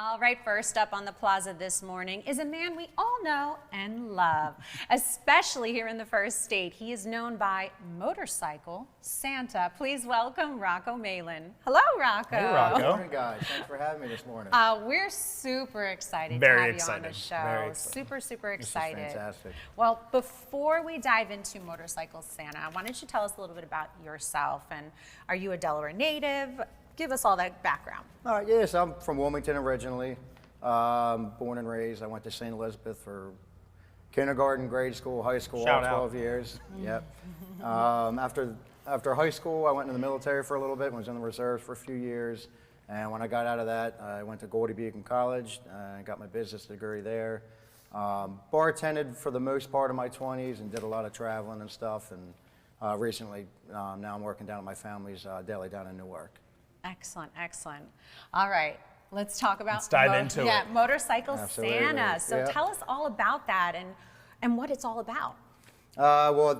All right, first up on the plaza this morning is a man we all know and love, especially here in the First State. He is known by Motorcycle Santa. Please welcome Rocco Malin. Hello, Rocco. Hey, Rocco. Good morning, guys. Thanks for having me this morning. We're super excited Very to have excited. you on the show. Very excited. Super excited. This is fantastic. Well, before we dive into Motorcycle Santa, why don't you tell us a little bit about yourself, and are you a Delaware native? Give us all that background. All right, yes, I'm from Wilmington originally. Born and raised. I went to St. Elizabeth for kindergarten, grade school, high school, Shout all out. 12 years. Yep. After high school, I went into the military for a little bit, was in the reserves for a few years. And when I got out of that, I went to Goldie Beacon College. I got my business degree there. Bartended for the most part of my 20s and did a lot of traveling and stuff. And recently, now I'm working down at my family's deli down in Newark. Excellent, excellent. All right, let's talk about dive into it. Motorcycle Absolutely. Santa. So Yeah. tell us all about that and what it's all about. Well,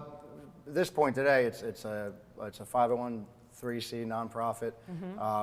at this point today, it's a 501(c) nonprofit.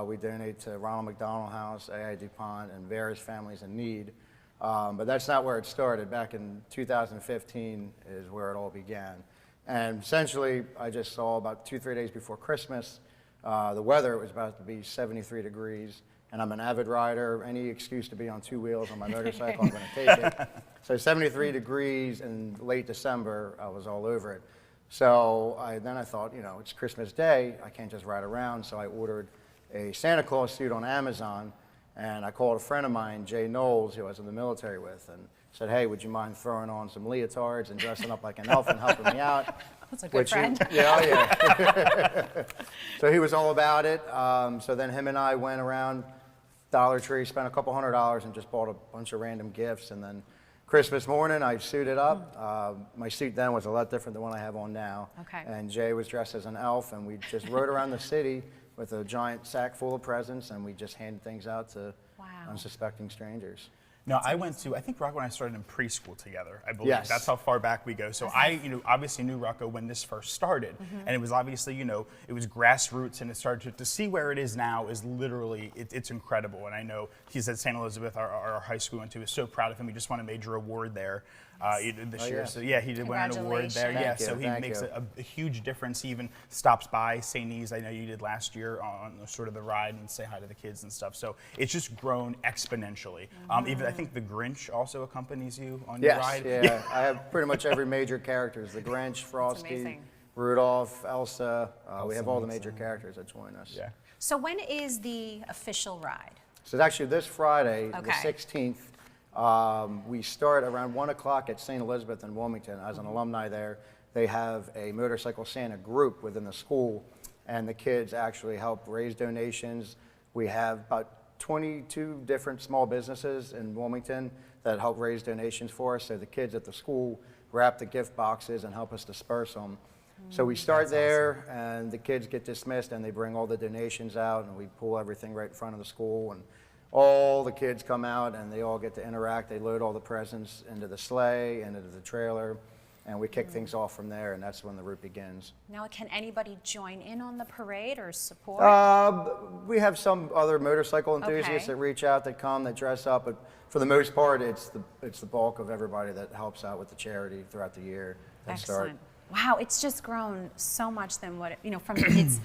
We donate to Ronald McDonald House, AI DuPont, and various families in need. But that's not where it started. Back in 2015 is where it all began. And essentially, I just saw about 2-3 days before Christmas, the weather was about to be 73 degrees. And I'm an avid rider. Any excuse to be on two wheels on my motorcycle, I'm going to take it. So 73 degrees in late December, I was all over it. So then I thought, you know, it's Christmas Day. I can't just ride around. So I ordered a Santa Claus suit on Amazon. And I called a friend of mine, Jay Knowles, who I was in the military with, and said, hey, would you mind throwing on some leotards and dressing up like an elf and helping me out? That's a good friend. Yeah. So he was all about it. So then him and I went around Dollar Tree, spent a couple $100 and just bought a bunch of random gifts. And then Christmas morning, I suited up. My suit then was a lot different than what I have on now. Okay. And Jay was dressed as an elf, and we just rode around the city with a giant sack full of presents, and we just handed things out to unsuspecting strangers. No, I think Rocco and I started in preschool together, I believe. Yes. That's how far back we go. So I, obviously knew Rocco when this first started. And it was obviously, it was grassroots, and it started to see where it is now is literally, it's incredible. And I know he's at St. Elizabeth, our high school went to, was so proud of him. He just won a major award there this year. yes. So yeah, he did win an award there. Yeah, Thank you, so he thank makes you. a huge difference. He even stops by St. E's, I know you did last year on sort of the ride and say hi to the kids and stuff. So it's just grown exponentially. Even I think the Grinch also accompanies you on your ride. Yeah. I have pretty much every major characters: the Grinch, Frosty, amazing. Rudolph, Elsa. We have all the major characters that join us. Yeah. So when is the official ride? So it's actually this Friday, Okay. the 16th. We start around 1 o'clock at St. Elizabeth in Wilmington. As an alumni there, they have a Motorcycle Santa group within the school, and the kids actually help raise donations. We have about 22 different small businesses in Wilmington that help raise donations for us. So the kids at the school wrap the gift boxes and help us disperse them. So we start there, and the kids get dismissed, and they bring all the donations out, and we pull everything right in front of the school, and all the kids come out, and they all get to interact. They load all the presents into the sleigh and into the trailer, and we kick things off from there, and that's when the route begins. Now, can anybody join in on the parade or support? We have some other motorcycle enthusiasts Okay. that reach out, that come, that dress up, but for the most part, it's the bulk of everybody that helps out with the charity throughout the year that start. Excellent. Wow, it's just grown so much than what, from its,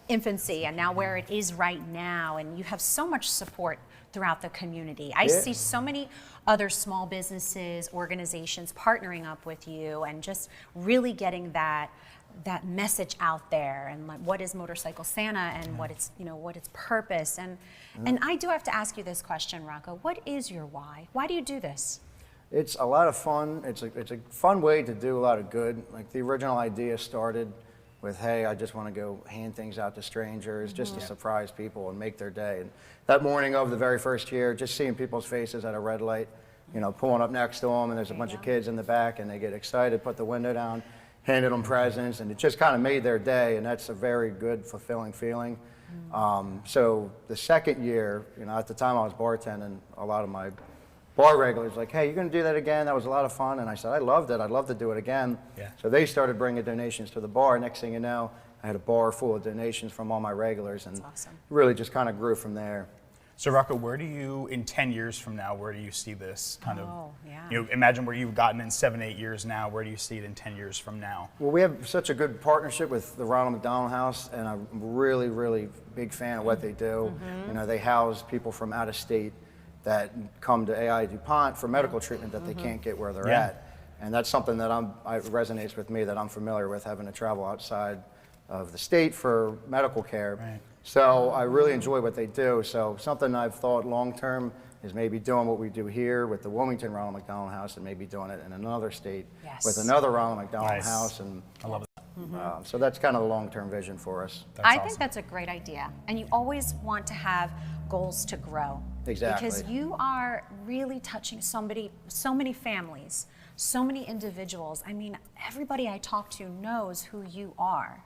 infancy and now where it is right now. And you have so much support throughout the community. I see so many other small businesses, organizations partnering up with you and just really getting that message out there, and like what is Motorcycle Santa and what its what its purpose. And I do have to ask you this question, Rocco. What is your why? Why do you do this? It's a lot of fun. It's a fun way to do a lot of good. Like the original idea started with, hey, I just want to go hand things out to strangers just to surprise people and make their day. And that morning of the very first year, just seeing people's faces at a red light, pulling up next to them, and there's a bunch of kids in the back, and they get excited, put the window down, handed them presents, and it just kind of made their day, and that's a very good, fulfilling feeling. So the second year, at the time I was bartending, a lot of my bar regulars like, hey, you're going to do that again? That was a lot of fun. And I said, I loved it. I'd love to do it again. Yeah. So they started bringing donations to the bar. Next thing you know, I had a bar full of donations from all my regulars, and awesome. really just kind of grew from there. So Rocco, where do you, in 10 years from now, where do you see this kind of, yeah. Imagine where you've gotten in 7, 8 years now, where do you see it in 10 years from now? Well, we have such a good partnership with the Ronald McDonald House, and I'm really, really big fan of what they do. They house people from out of state that come to AI DuPont for medical treatment that they can't get where they're at. And that's something that resonates with me, that I'm familiar with, having to travel outside of the state for medical care. Right. So I really enjoy what they do. So something I've thought long-term is maybe doing what we do here with the Wilmington Ronald McDonald House, and maybe doing it in another state with another Ronald McDonald House. And I love that. so that's kind of the long-term vision for us. I think that's a great idea. And you always want to have goals to grow. Exactly. Because you are really touching so many families, so many individuals. I mean, everybody I talk to knows who you are.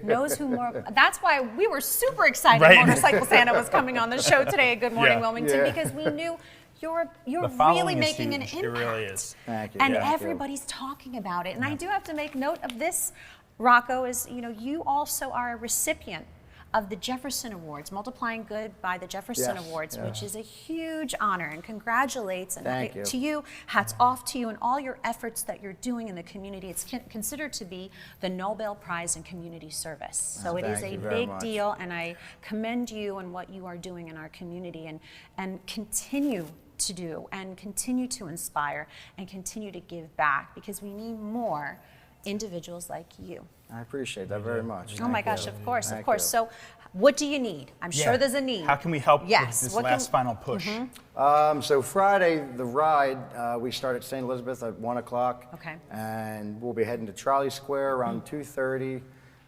Knows who more. That's why we were super excited Motorcycle Santa was coming on the show today at Good Morning Wilmington, because we knew you're really making an impact. It really is. Thank you. And everybody's talking about it. And I do have to make note of this, Rocco, is you also are a recipient of the Jefferson Awards, Multiplying Good by the Jefferson Awards, which is a huge honor, and congratulates to you. Hats off to you and all your efforts that you're doing in the community. It's considered to be the Nobel Prize in Community Service. So it is a big deal, and I commend you and what you are doing in our community, and continue to do, and continue to inspire, and continue to give back, because we need more individuals like you. I appreciate that very much. Oh my gosh, of course, of course. So what do you need? I'm sure there's a need. How can we help with this last final push? So Friday, the ride, we start at St. Elizabeth at 1 o'clock. Okay. And we'll be heading to Trolley Square around 2:30,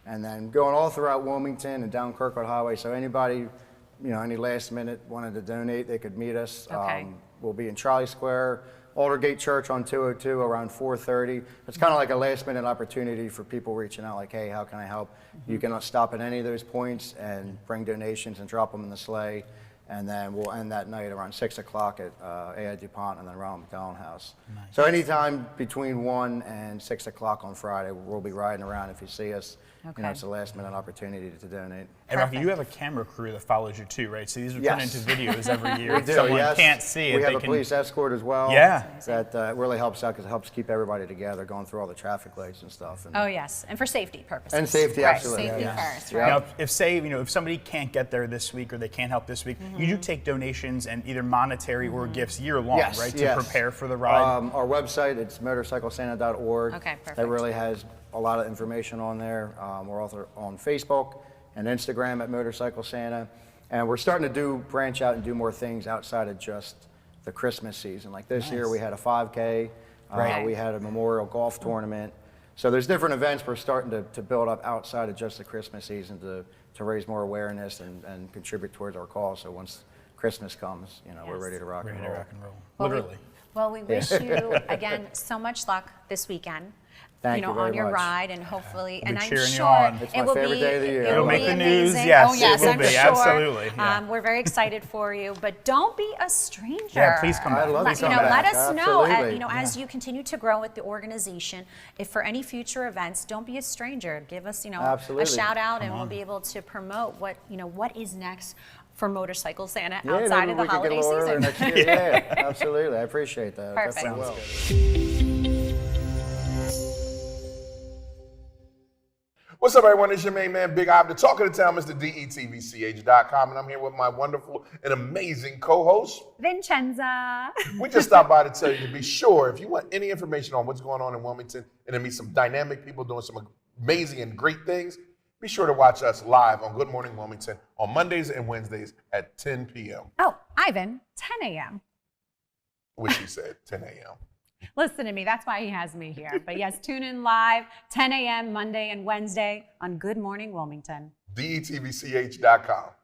and then going all throughout Wilmington and down Kirkwood Highway. So anybody, any last minute wanted to donate, they could meet us. Okay. We'll be in Trolley Square, Aldergate Church on 202 around 4:30. It's kind of like a last minute opportunity for people reaching out like, hey, how can I help? You can stop at any of those points and bring donations and drop them in the sleigh. And then we'll end that night around 6 o'clock at AI DuPont and then Ronald McDonald House. Nice. So anytime between 1 and 6 o'clock on Friday, we'll be riding around. If you see us, it's a last minute opportunity to donate. And Rocky, you have a camera crew that follows you too, right? So these are turned into videos every year. We do, Someone can't see it. We have a police escort as well. Yeah. That really helps out, because it helps keep everybody together, going through all the traffic lights and stuff. And and for safety purposes. And safety, absolutely. Safety first, right? Now, if somebody can't get there this week, or they can't help this week, you do take donations, and either monetary or gifts year long, right? To prepare for the ride. Our website, it's motorcyclesanta.org. Okay, perfect. That really has a lot of information on there. We're also on Facebook and Instagram at Motorcycle Santa. And we're starting to branch out and do more things outside of just the Christmas season. Like this year, we had a 5K. We had a memorial golf tournament. So there's different events we're starting to build up outside of just the Christmas season to raise more awareness and contribute towards our cause. So once Christmas comes, we're ready to rock and roll. Literally. Well, we wish you, again, so much luck this weekend. Thank you very on your much. ride, and hopefully, and I'm cheering you sure on. It's it my will favorite be. day of the year. It'll make the news. Amazing. Yes, oh yes, it will I'm be. sure. Absolutely. Yeah. We're very excited for you, but don't be a stranger. Yeah, please come back. I'd love to come Let back. us know. Absolutely. As you continue to grow with the organization, if for any future events, don't be a stranger. Give us, a shout out, and we'll be able to promote what is next for Motorcycle Santa outside of the holiday season. Next year. Yeah, absolutely. I appreciate that. Perfect. Definitely will. What's up, everyone? It's your main man, Big Ivan, the talk of the town, Mr. DETVCH.com, and I'm here with my wonderful and amazing co-host, Vincenza. We just stopped by to tell you to be sure, if you want any information on what's going on in Wilmington and to meet some dynamic people doing some amazing and great things, be sure to watch us live on Good Morning Wilmington on Mondays and Wednesdays at 10 p.m. Oh, Ivan, 10 a.m. Which he said, 10 a.m. Listen to me, that's why he has me here. But yes, tune in live, 10 a.m. Monday and Wednesday on Good Morning Wilmington. DETVCH.com.